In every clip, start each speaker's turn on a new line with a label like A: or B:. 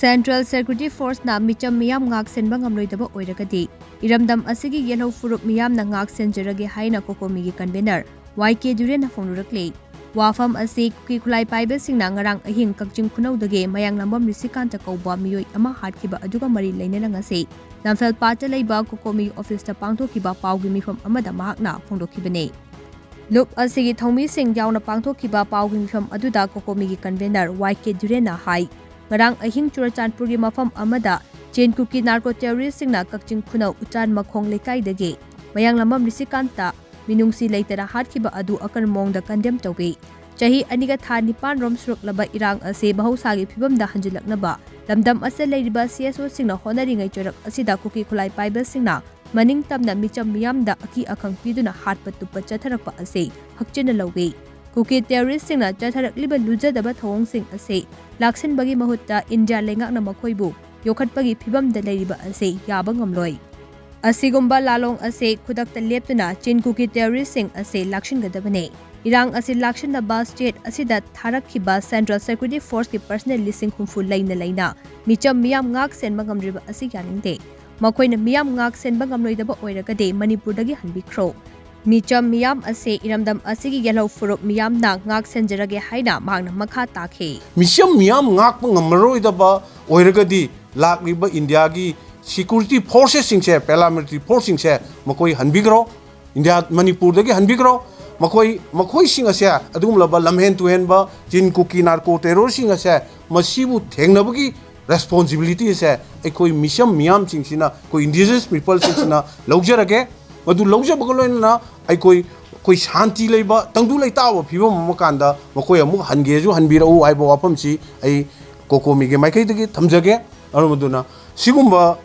A: Central Security Force na micham miyam ngak senba ngamloidaba oiragadi iramdam asigi yellow furup miyam na ngak senjarage haina Cocomi gi convenor YK Duren na fonurakle wafam asi ki khulai paibe singna ngarang ahing kakjing khunaudage mayang lambam risikanta kauba miyoi ama hatkiba aduga mari leinena ngase namfel pata leiba Cocomi office ta pangthokiba paugi mifam amada mahakna phongdokhibane Loop asigi thomi sing yauna pangthokiba paugi mifam aduda Cocomi gi convenor YK Duren na hai ngarang ahing Churachandpur gi mafam amada chain cookie narco terrorist singna kakjing khunau utan makhong lekai dage mayang lambam risikanta minungsi leitara hatkiba adu akan mongda condemn tawbe chahi aniga tha nipan rom suruk laba irang ase bahusagi phibamda hanjilaknaba lamdam ase leiriba CSO singna honari ngai chorak asida cookie khulai paiba singna maning tamna micham miyamda aki akhang piduna hatpa tupa chatharakpa ase hakchina lawbe cookie terrorist singna chatharakliba lujadaba thawong sing ase laksin bagi mahutta India lengakna makhoibu yokhatpagi phibamda leiriba ase yaba ngamloi Asigumba lalong ase khudakta leptuna chain cookie terrorist sing ase lakshin gadabane irang ase lakshin naba state asida tharakhiba Central Security Force ki personnel lising humfu laina micham miyam ngak sen magamriba ase yaningde makoina miyam ngak sen bagamloidaba oiragade Manipur dagi hanbikro micham miyam ase iramdam asigi yellow furup miyam na ngak senjarage haina magna makha takhe
B: micham miyam ngak ngamroidaba oiragadi lakriba India gi Security forces singse paramilitary force singse makoi hanbigro India Manipur dagi hanbigro makoi sing ase adum laba lamhen tu hen ba jin cookie narco terror sing ase masibu thengnabagi responsibility ase ekoi misham miyam singsina ko indigenous people singsina lawjarage madu lawjabagoloina ekoi koi shanti leiba tangdu leitawa phibam makanda makoi amu hangeju hanbirau aiba wapamsi ai Cocomi ge maikai dagi thamjage arumaduna sigumba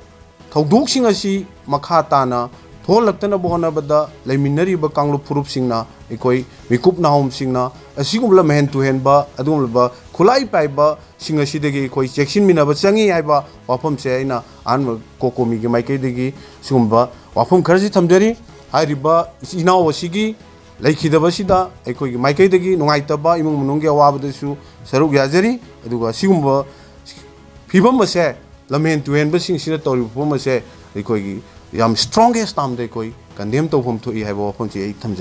B: thaudoksing asi makha tana tholaktana bohonabada leiminariba kanglu furup singna ekoi mikup nahom singna asigumla mehen tu henba adumlaba khulai paiba sing asi degi ekoi cheksin minaba changi aiba wafam se aina an Cocomi ge maikai degi sigumba wafam kharji thamjari hariba inaw asigi leikidaba sida ekoi ge maikai degi nungaitaba imung munungge awabadasu saruk yajari aduga sigumba phibam ase Lamen to end basing sina tori puma se ekoi yam strongest time de koi condemn to hum to I have often 8 times